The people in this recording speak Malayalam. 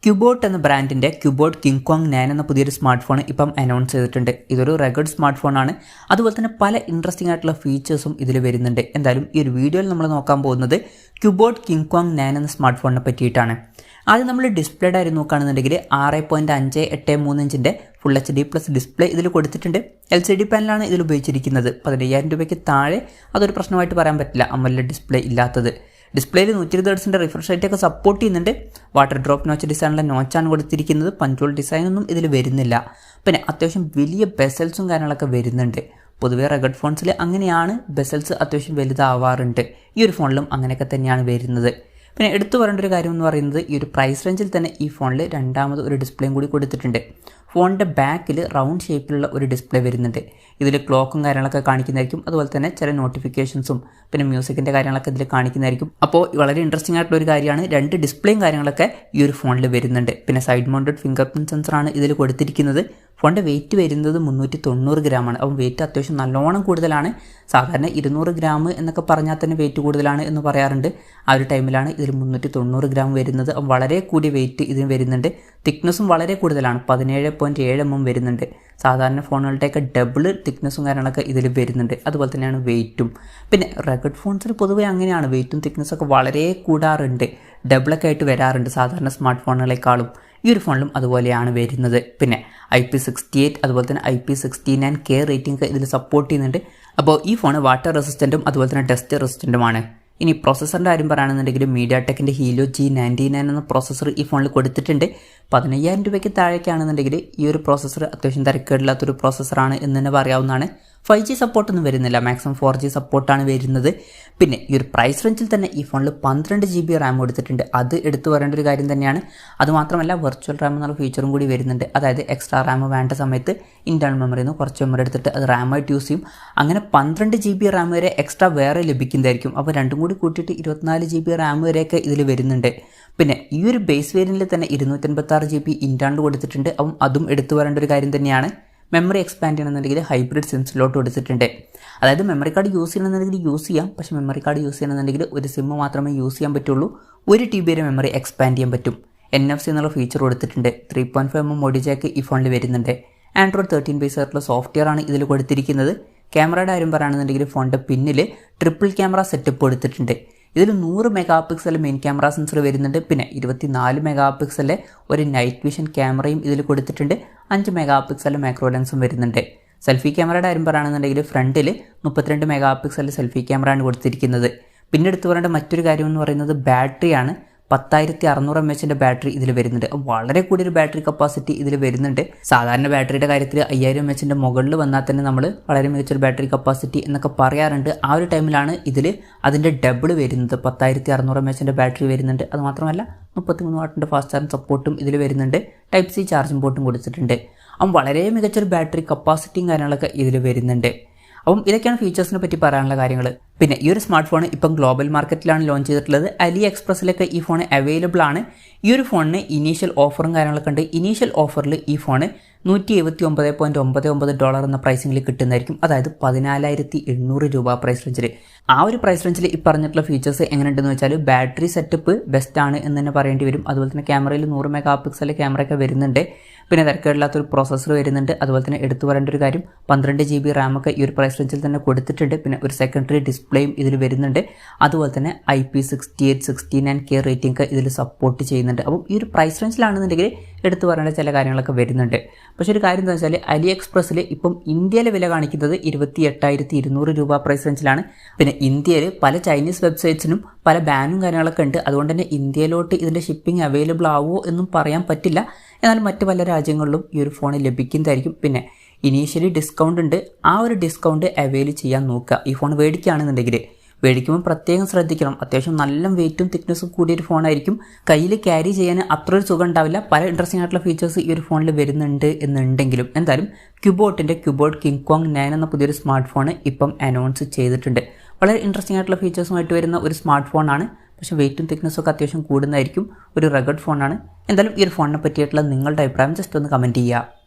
ക്യൂബോട്ട് എന്ന ബ്രാൻഡിൻ്റെ ക്യൂബോട്ട് കിങ്കോങ് 9 എന്ന പുതിയൊരു സ്മാർട്ട് ഫോൺ ഇപ്പം അനൗൺസ് ചെയ്തിട്ടുണ്ട്. ഇതൊരു റഗഡ് സ്മാർട്ട് ഫോണാണ്. അതുപോലെ തന്നെ പല ഇൻട്രസ്റ്റിംഗ് ആയിട്ടുള്ള ഫീച്ചേഴ്സും ഇതിൽ വരുന്നുണ്ട്. എന്തായാലും ഈ ഒരു വീഡിയോയിൽ നമ്മൾ നോക്കാൻ പോകുന്നത് ക്യൂബോട്ട് കിങ്കോങ് 9 എന്ന സ്മാർട്ട് ഫോണിനെ പറ്റിയിട്ടാണ്. ആദ്യം നമ്മൾ ഡിസ്പ്ലേയുടെ കാര്യം നോക്കുകയാണെന്നുണ്ടെങ്കിൽ 6.583 ഇഞ്ചിൻ്റെ ഫുൾ HD പ്ലസ് ഡിസ്പ്ലേ ഇതിൽ കൊടുത്തിട്ടുണ്ട്. LCD പാനലാണ് ഇതിൽ ഉപയോഗിച്ചിരിക്കുന്നത്. 15,000 രൂപയ്ക്ക് താഴെ അതൊരു പ്രശ്നമായിട്ട് പറയാൻ പറ്റില്ല AMOLED ഡിസ്പ്ലേ ഇല്ലാത്തത്. ഡിസ്പ്ലേയിൽ 120 ഹെർട്സിൻ്റെ റിഫ്രഷ് റേറ്റ് ഒക്കെ സപ്പോർട്ട് ചെയ്യുന്നുണ്ട്. വാട്ടർ ഡ്രോപ്പ് നോച്ച് ഡിസൈനുള്ള നോച്ചാണ് കൊടുത്തിരിക്കുന്നത്. പഞ്ച്വൽ ഡിസൈനൊന്നും ഇതിൽ വരുന്നില്ല. പിന്നെ അത്യാവശ്യം വലിയ ബെസൽസും കാര്യങ്ങളൊക്കെ വരുന്നുണ്ട്. പൊതുവേ റഗഡ് ഫോൺസിൽ അങ്ങനെയാണ്, ബെസൽസ് അത്യാവശ്യം വലുതാവാറുണ്ട്. ഈ ഒരു ഫോണിലും അങ്ങനെയൊക്കെ തന്നെയാണ് വരുന്നത്. പിന്നെ എടുത്തു പറയേണ്ട ഒരു കാര്യം എന്ന് പറയുന്നത് ഈ ഒരു പ്രൈസ് റേഞ്ചിൽ തന്നെ ഈ ഫോണിൽ രണ്ടാമത് ഒരു ഡിസ്പ്ലേയും കൂടി കൊടുത്തിട്ടുണ്ട്. ഫോണിൻ്റെ ബാക്കിൽ റൗണ്ട് ഷേപ്പിലുള്ള ഒരു ഡിസ്പ്ലേ വരുന്നുണ്ട്. ഇതിൽ ക്ലോക്കും കാര്യങ്ങളൊക്കെ കാണിക്കുന്നതായിരിക്കും. അതുപോലെ തന്നെ ചില നോട്ടിഫിക്കേഷൻസും പിന്നെ മ്യൂസിക്കിൻ്റെ കാര്യങ്ങളൊക്കെ ഇതിൽ കാണിക്കുന്നതായിരിക്കും. അപ്പോൾ വളരെ ഇൻട്രസ്റ്റിംഗ് ആയിട്ടുള്ള ഒരു കാര്യമാണ്. 2 ഡിസ്പ്ലേയും കാര്യങ്ങളൊക്കെ ഈ ഒരു ഫോണിൽ വരുന്നുണ്ട്. പിന്നെ സൈഡ് മൗണ്ടഡ് ഫിംഗർ പ്രിൻറ്റ് സെൻസറാണ് ഇതിൽ കൊടുത്തിരിക്കുന്നത്. ഫോണിൻ്റെ വെയിറ്റ് വരുന്നത് 390 ഗ്രാമാണ്. അപ്പം വെയിറ്റ് അത്യാവശ്യം നല്ലോണം കൂടുതലാണ്. സാധാരണ 200 ഗ്രാം എന്നൊക്കെ പറഞ്ഞാൽ തന്നെ വെയിറ്റ് കൂടുതലാണ് എന്ന് പറയാറുണ്ട്. ആ ഒരു ടൈമിലാണ് ഇതിൽ 390 ഗ്രാം വരുന്നത്. വളരെ കൂടിയ വെയിറ്റ് ഇതിന് വരുന്നുണ്ട്. തിക്നെസ്സും വളരെ കൂടുതലാണ്. 17.7 mm വരുന്നുണ്ട്. സാധാരണ ഫോണുകളുടെയൊക്കെ ഡബിൾ തിക്നെസ്സും കാര്യങ്ങളൊക്കെ ഇതിൽ വരുന്നുണ്ട്. അതുപോലെ തന്നെയാണ് വെയിറ്റും. പിന്നെ റഗഡ് ഫോൺസിൽ പൊതുവേ അങ്ങനെയാണ്, വെയിറ്റും തിക്നെസ്സൊക്കെ വളരെ കൂടാറുണ്ട്. ഡബിളൊക്കെ ആയിട്ട് വരാറുണ്ട് സാധാരണ സ്മാർട്ട് ഫോണുകളെക്കാളും. ഈ ഒരു ഫോണിലും അതുപോലെയാണ് വരുന്നത്. പിന്നെ IP68 അതുപോലെ തന്നെ IP69K റേറ്റിംഗ് ഇതിൽ സപ്പോർട്ട് ചെയ്യുന്നുണ്ട്. അപ്പോൾ ഈ ഫോൺ വാട്ടർ റെസിസ്റ്റൻറ്റും അതുപോലെ തന്നെ ഡസ്റ്റ് റെസിസ്റ്റൻറ്റുമാണ്. ഇനി പ്രോസസ്സറിൻ്റെ കാര്യം പറയുകയാണെന്നുണ്ടെങ്കിൽ mediatekൻ്റെ helio G99 എന്ന പ്രോസസ്സർ ഈ ഫോണിൽ കൊടുത്തിട്ടുണ്ട്. 15,000 രൂപയ്ക്ക് താഴേക്കാണെന്നുണ്ടെങ്കിൽ ഈ ഒരു പ്രോസസ്സർ അത്യാവശ്യം തിരക്കേടില്ലാത്തൊരു പ്രോസസ്സറാണ് എന്ന് തന്നെ പറയാവുന്നതാണ്. 5G സപ്പോർട്ടൊന്നും വരുന്നില്ല, മാക്സിമം 4G സപ്പോർട്ടാണ് വരുന്നത്. പിന്നെ ഈ ഒരു പ്രൈസ് റേഞ്ചിൽ തന്നെ ഈ ഫോണിൽ 12 GB റാം കൊടുത്തിട്ടുണ്ട്. അത് എടുത്തു പറയേണ്ട ഒരു കാര്യം തന്നെയാണ്. അതുമാത്രമല്ല വെർച്വൽ റാം എന്നുള്ള ഫീച്ചറും കൂടി വരുന്നുണ്ട്. അതായത് എക്സ്ട്രാ റാം വേണ്ട സമയത്ത് ഇൻറ്റേർണൽ മെമ്മറിയിൽ നിന്ന് കുറച്ച് മെമ്മറി എടുത്തിട്ട് അത് റാമായിട്ട് യൂസ് ചെയ്യും. അങ്ങനെ 12 GB റാം വരെ എക്സ്ട്രാ വേറെ ലഭിക്കുന്നതായിരിക്കും. അപ്പോൾ രണ്ടും കൂടി കൂട്ടിയിട്ട് 24 GB റാം വരെയൊക്കെ ഇതിൽ വരുന്നുണ്ട്. പിന്നെ ഈ ഒരു ബേസ് വേരിയൻറ്റിൽ തന്നെ 256 GB ഇൻറ്റേർണൽ കൊടുത്തിട്ടുണ്ട്. അപ്പം അതും എടുത്തു പറയേണ്ട ഒരു കാര്യം തന്നെയാണ്. മെമ്മറി എക്സ്പാൻഡ് ചെയ്യണമെന്നുണ്ടെങ്കിൽ ഹൈബ്രിഡ് സിം സ്ലോട്ട് കൊടുത്തിട്ടുണ്ട്. അതായത് മെമ്മറി കാർഡ് യൂസ് ചെയ്യണമെന്നുണ്ടെങ്കിൽ യൂസ് ചെയ്യാം. പക്ഷേ മെമ്മറി കാർഡ് യൂസ് ചെയ്യണമെന്നുണ്ടെങ്കിൽ ഒരു സിം മാത്രമേ യൂസ് ചെയ്യാൻ പറ്റുള്ളൂ. 1 TB വരെ മെമ്മറി എക്സ്പാൻഡ് ചെയ്യാൻ പറ്റും. NFC എന്നുള്ള ഫീച്ചർ കൊടുത്തിട്ടുണ്ട്. 3.5 mm ഓഡിയോ ജാക്ക് ഈ ഫോണിൽ വരുന്നുണ്ട്. Android 13 ബേസ് ആയിട്ടുള്ള സോഫ്റ്റ്വെയർ ആണ് ഇതിൽ കൊടുത്തിരിക്കുന്നത്. ക്യാമറയുടെ കാര്യം പറയുകയാണെന്നുണ്ടെങ്കിൽ ഫോണിൻ്റെ പിന്നിൽ ട്രിപ്പിൾ ക്യാമറ സെറ്റപ്പ് കൊടുത്തിട്ടുണ്ട്. ഇതിൽ 100 MP മെയിൻ ക്യാമറ സെൻസർ വരുന്നുണ്ട്. പിന്നെ 24 MP ഒരു നൈറ്റ് വിഷൻ ക്യാമറയും ഇതിൽ കൊടുത്തിട്ടുണ്ട്. 5 MP മാക്രോ ലെൻസും വരുന്നുണ്ട്. സെൽഫി ക്യാമറയുടെ കാര്യം പറയുകയാണെന്നുണ്ടെങ്കിൽ ഫ്രണ്ടിൽ 32 MP സെൽഫി ക്യാമറയാണ് കൊടുത്തിരിക്കുന്നത്. പിന്നെ എടുത്തു പറയേണ്ട മറ്റൊരു കാര്യം എന്ന് പറയുന്നത് ബാറ്ററിയാണ്. 10,600 mAh ബാറ്ററി ഇതിൽ വരുന്നുണ്ട്. വളരെ കൂടിയൊരു ബാറ്ററി കപ്പാസിറ്റി ഇതിൽ വരുന്നുണ്ട്. സാധാരണ ബാറ്ററിയുടെ കാര്യത്തിൽ 5,000 mAh മുകളിൽ വന്നാൽ തന്നെ നമ്മൾ വളരെ മികച്ചൊരു ബാറ്ററി കപ്പാസിറ്റി എന്നൊക്കെ പറയാറുണ്ട്. ആ ഒരു ടൈമിലാണ് ഇതിൽ അതിൻ്റെ ഡബിൾ വരുന്നത്. 10,600 mAh ബാറ്ററി വരുന്നുണ്ട്. അതുമാത്രമല്ല 33 വാട്ടിൻ്റെ ഫാസ്റ്റ് ചാർജിങ് സപ്പോർട്ടും ഇതിൽ വരുന്നുണ്ട്. Type C ചാർജിങ് പോർട്ടും കൊടുത്തിട്ടുണ്ട്. അപ്പം വളരെ മികച്ചൊരു ബാറ്ററി കപ്പാസിറ്റിയും കാര്യങ്ങളൊക്കെ ഇതിൽ വരുന്നുണ്ട്. അപ്പം ഇതൊക്കെയാണ് ഫീച്ചേഴ്സിനെ പറ്റി പറയാനുള്ള കാര്യങ്ങൾ. പിന്നെ ഈ ഒരു സ്മാർട്ട് ഫോൺ ഇപ്പം ഗ്ലോബൽ മാർക്കറ്റിലാണ് ലോഞ്ച് ചെയ്തിട്ടുള്ളത്. AliExpressലൊക്കെ ഈ ഫോൺ അവൈലബിൾ ആണ്. ഈ ഒരു ഫോണിന് ഇനീഷ്യൽ ഓഫറും കാര്യങ്ങളൊക്കെ ഉണ്ട്. ഇനീഷ്യൽ ഓഫറിൽ ഈ ഫോൺ $179.99 എന്ന പ്രൈസിങ്ങിൽ കിട്ടുന്നതായിരിക്കും. അതായത് 14,800 രൂപ പ്രൈസ് റേഞ്ചിൽ. ആ ഒരു പ്രൈസ് റേഞ്ചിൽ ഈ പറഞ്ഞിട്ടുള്ള ഫീച്ചേഴ്സ് എങ്ങനെയുണ്ടെന്ന് വെച്ചാൽ ബാറ്ററി സെറ്റപ്പ് ബെസ്റ്റ് ആണ് എന്ന് തന്നെ പറയേണ്ടി വരും. അതുപോലെ തന്നെ ക്യാമറയിൽ 100 MP ക്യാമറയൊക്കെ വരുന്നുണ്ട്. പിന്നെ തിരക്കേടില്ലാത്തൊരു പ്രോസസ്സർ വരുന്നുണ്ട്. അതുപോലെ തന്നെ എടുത്തു പറയേണ്ട ഒരു കാര്യം 12 GB റാമൊക്കെ ഈ ഒരു പ്രൈസ് റേഞ്ചിൽ തന്നെ കൊടുത്തിട്ടുണ്ട്. പിന്നെ ഒരു സെക്കൻഡറി ഡിസ്പ്ലേയും ഇതിൽ വരുന്നുണ്ട്. അതുപോലെ തന്നെ IP68 69K റേറ്റിംഗ് ഇതിൽ സപ്പോർട്ട് ചെയ്യുന്നുണ്ട്. അപ്പം ഈ ഒരു പ്രൈസ് റേഞ്ചിലാണെന്നുണ്ടെങ്കിൽ എടുത്തു പറയേണ്ട ചില കാര്യങ്ങളൊക്കെ വരുന്നുണ്ട്. പക്ഷേ ഒരു കാര്യം എന്താ വെച്ചാൽ AliExpressൽ ഇപ്പം ഇന്ത്യയിലെ വില കാണിക്കുന്നത് 28,200 രൂപ പ്രൈസ് റേഞ്ചിലാണ്. പിന്നെ ഇന്ത്യയിൽ പല ചൈനീസ് വെബ്സൈറ്റ്സിനും പല ബാനും കാര്യങ്ങളൊക്കെ ഉണ്ട്. അതുകൊണ്ട് തന്നെ ഇന്ത്യയിലോട്ട് ഇതിൻ്റെ ഷിപ്പിംഗ് അവൈലബിൾ ആവുമോ എന്നും പറയാൻ പറ്റില്ല. എന്നാൽ മറ്റ് പല രാജ്യങ്ങളിലും ഈ ഒരു ഫോൺ ലഭിക്കുന്നതായിരിക്കും. പിന്നെ ഇനീഷ്യലി ഡിസ്കൗണ്ട് ഉണ്ട്. ആ ഒരു ഡിസ്കൗണ്ട് അവൈൽ ചെയ്യാൻ നോക്കുക. ഈ ഫോൺ മേടിക്കുകയാണെന്നുണ്ടെങ്കിൽ മേടിക്കുമ്പോൾ പ്രത്യേകം ശ്രദ്ധിക്കണം. അത്യാവശ്യം നല്ല വെയിറ്റും തിക്നെസ്സും കൂടിയൊരു ഫോണായിരിക്കും. കയ്യിൽ ക്യാരി ചെയ്യാൻ അത്ര ഒരു സുഖം ഉണ്ടാവില്ല. പല ഇൻട്രസ്റ്റിംഗ് ആയിട്ടുള്ള ഫീച്ചേഴ്സ് ഈ ഒരു ഫോണിൽ വരുന്നുണ്ട് എന്നുണ്ടെങ്കിലും എന്തായാലും ക്യൂബോട്ട് കിങ്കോങ് 9 എന്ന പുതിയൊരു സ്മാർട്ട് ഫോൺ ഇപ്പം അനൗൺസ് ചെയ്തിട്ടുണ്ട്. വളരെ ഇൻട്രസ്റ്റിംഗ് ആയിട്ടുള്ള ഫീച്ചേഴ്സുമായിട്ട് വരുന്ന ഒരു സ്മാർട്ട് ഫോണാണ്. പക്ഷേ വെയിറ്റും തിക്നെസ്സും ഒക്കെ അത്യാവശ്യം കൂടുന്നതായിരിക്കും. ഒരു റഗഡ് ഫോണാണ്. എന്തായാലും ഈ ഒരു ഫോണിനെ പറ്റിയിട്ടുള്ള നിങ്ങളുടെ അഭിപ്രായം ജസ്റ്റ് ഒന്ന് കമൻറ്റ് ചെയ്യുക.